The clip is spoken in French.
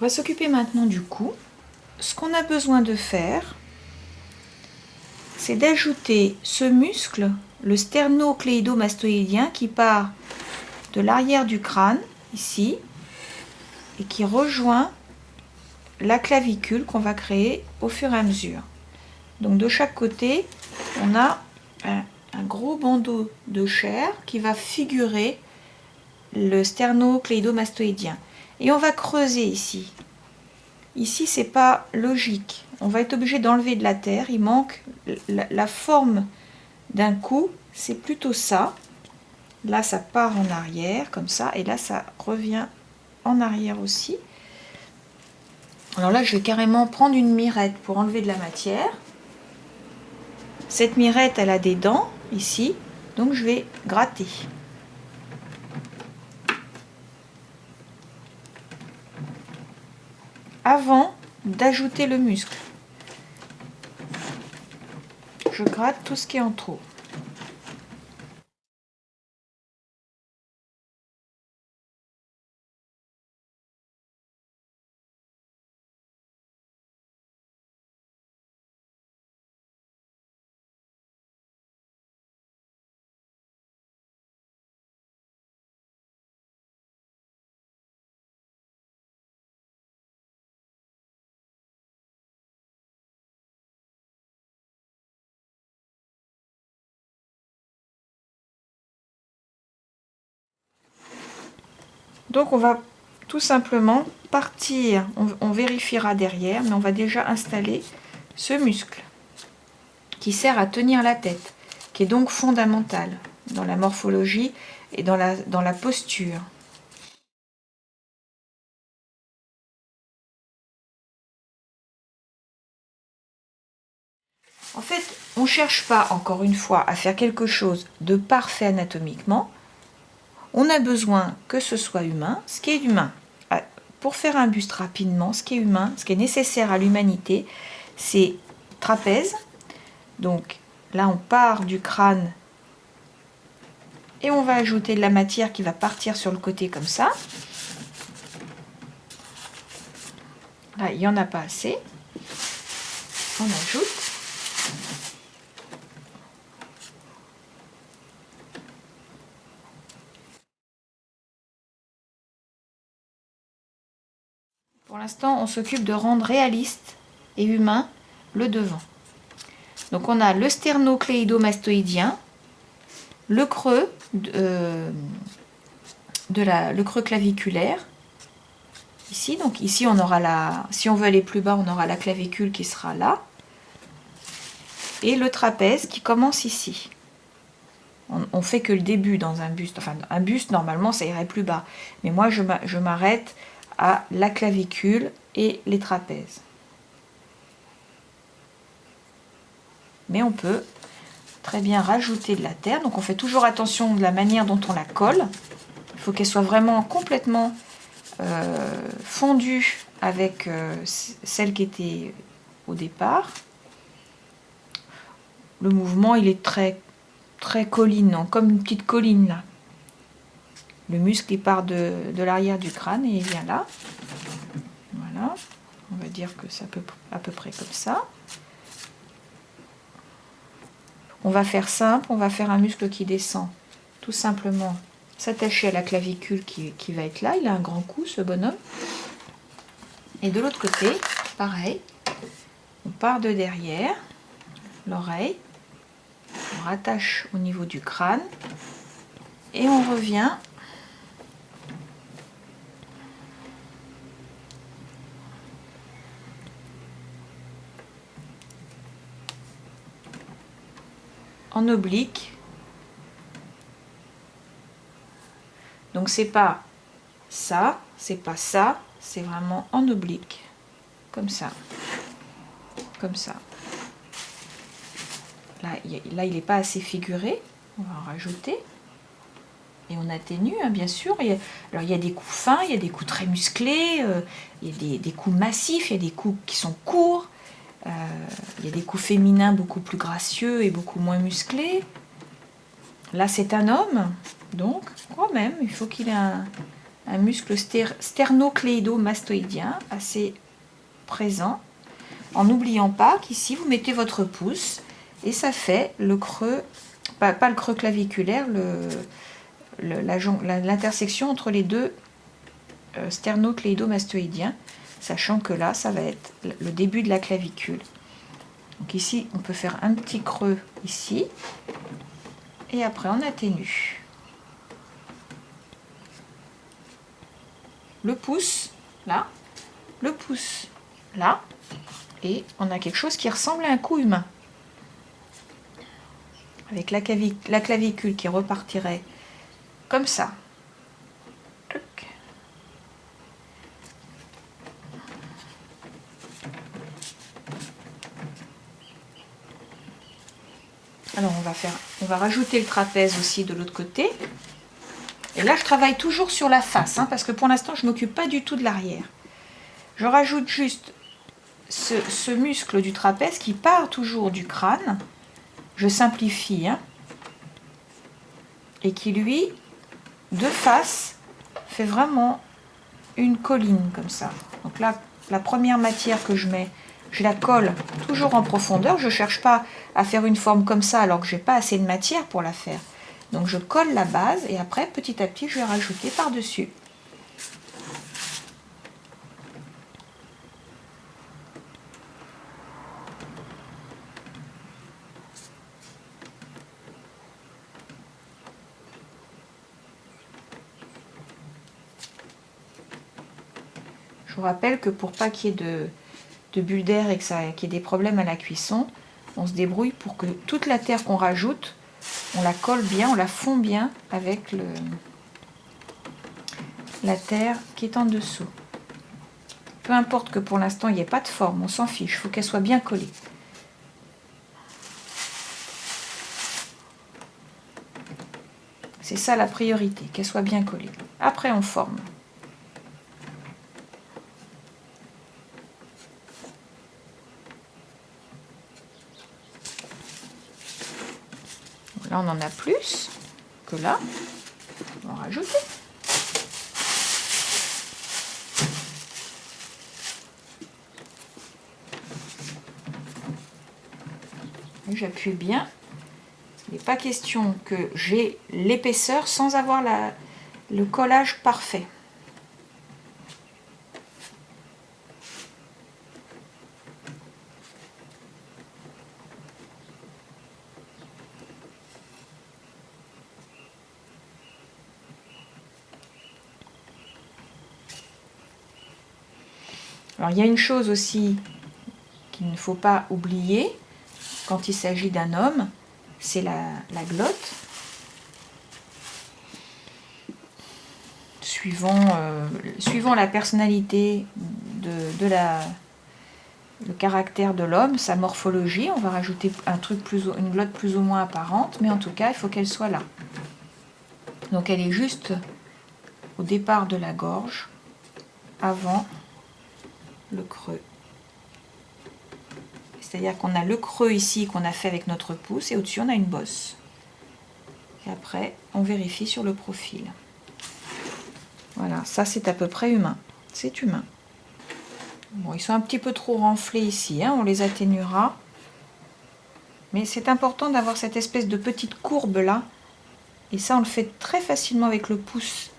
On va s'occuper maintenant du cou. Ce qu'on a besoin de faire, c'est d'ajouter ce muscle, le sternocléido-mastoïdien, qui part de l'arrière du crâne, ici, et qui rejoint la clavicule qu'on va créer au fur et à mesure. Donc de chaque côté, on a un gros bandeau de chair qui va figurer le sternocléido-mastoïdien. Et on va creuser ici. Ici, c'est pas logique. On va être obligé d'enlever de la terre. Il manque la forme d'un cou. C'est plutôt ça. Là, ça part en arrière, comme ça. Et là, ça revient en arrière aussi. Alors là, je vais carrément prendre une mirette pour enlever de la matière. Cette mirette, elle a des dents, ici. Donc, je vais gratter. Avant d'ajouter le muscle, je gratte tout ce qui est en trop. Donc on va tout simplement partir, on vérifiera derrière, mais on va déjà installer ce muscle qui sert à tenir la tête, qui est donc fondamental dans la morphologie et dans la posture. En fait, on ne cherche pas, encore une fois, à faire quelque chose de parfait anatomiquement. On a besoin que ce soit humain, ce qui est humain. Pour faire un buste rapidement, ce qui est humain, ce qui est nécessaire à l'humanité, c'est trapèze. Donc là, on part du crâne et on va ajouter de la matière qui va partir sur le côté comme ça. Là, il n'y en a pas assez. On ajoute. Pour l'instant, on s'occupe de rendre réaliste et humain le devant. Donc on a le sternocléido-mastoïdien, le creux, le creux claviculaire. Ici, donc ici on aura si on veut aller plus bas, on aura la clavicule qui sera là. Et le trapèze qui commence ici. On fait que le début dans un buste. Enfin, un buste, normalement, ça irait plus bas. Mais moi, je m'arrête à la clavicule et les trapèzes. Mais on peut très bien rajouter de la terre. Donc on fait toujours attention de la manière dont on la colle. Il faut qu'elle soit vraiment complètement fondue avec celle qui était au départ. Le mouvement, il est très collinant, comme une petite colline là. Le muscle, il part de l'arrière du crâne et il vient là. Voilà. On va dire que c'est à peu près comme ça. On va faire simple, on va faire un muscle qui descend tout simplement s'attacher à la clavicule qui va être là. Il a un grand cou, ce bonhomme. Et de l'autre côté, pareil, on part de derrière, l'oreille, on rattache au niveau du crâne et on revient en oblique. Donc c'est pas ça, c'est pas ça, c'est vraiment en oblique, comme ça, comme ça. Là il n'est pas assez figuré, on va en rajouter. Et on atténue, hein, bien sûr. Alors il y a des coups fins, il y a des coups très musclés, il y a des coups massifs, il y a des coups qui sont courts, il y a des coups féminins beaucoup plus gracieux et beaucoup moins musclés. Là c'est un homme, donc quand même, il faut qu'il ait un un muscle sternocléido-mastoïdien assez présent, en n'oubliant pas qu'ici vous mettez votre pouce et ça fait le creux, pas le creux claviculaire, l'intersection entre les deux sternocléido-mastoïdiens, sachant que là ça va être le début de la clavicule. Donc ici on peut faire un petit creux ici et après on atténue. Le pouce là, le pouce là, et on a quelque chose qui ressemble à un cou humain. Avec la clavicule qui repartirait comme ça. Alors on va rajouter le trapèze aussi de l'autre côté. Et là je travaille toujours sur la face, parce que pour l'instant je ne m'occupe pas du tout de l'arrière. Je rajoute juste ce muscle du trapèze qui part toujours du crâne. Je simplifie, et qui lui, de face, fait vraiment une colline comme ça. Donc là, la première matière que je mets, je la colle toujours en profondeur. Je ne cherche pas à faire une forme comme ça alors que je n'ai pas assez de matière pour la faire. Donc je colle la base et après, petit à petit, je vais rajouter par-dessus. Je vous rappelle que pour pas qu'il y ait de bulles d'air et qu'il y ait des problèmes à la cuisson, on se débrouille pour que toute la terre qu'on rajoute, on la colle bien, on la fond bien avec la terre qui est en dessous. Peu importe que pour l'instant il n'y ait pas de forme, on s'en fiche, il faut qu'elle soit bien collée. C'est ça la priorité, qu'elle soit bien collée. Après on forme. Là, on en a plus que là. On va rajouter. J'appuie bien. Il n'est pas question que j'ai l'épaisseur sans avoir le collage parfait. Alors il y a une chose aussi qu'il ne faut pas oublier quand il s'agit d'un homme, c'est la glotte. Suivant la personnalité le caractère de l'homme, sa morphologie, on va rajouter une glotte plus ou moins apparente, mais en tout cas il faut qu'elle soit là. Donc elle est juste au départ de la gorge, avant le creux. C'est-à-dire qu'on a le creux ici qu'on a fait avec notre pouce et au-dessus on a une bosse. Et après on vérifie sur le profil. Voilà, ça c'est à peu près humain. C'est humain. Bon, ils sont un petit peu trop renflés ici, on les atténuera. Mais c'est important d'avoir cette espèce de petite courbe là. Et ça on le fait très facilement avec le pouce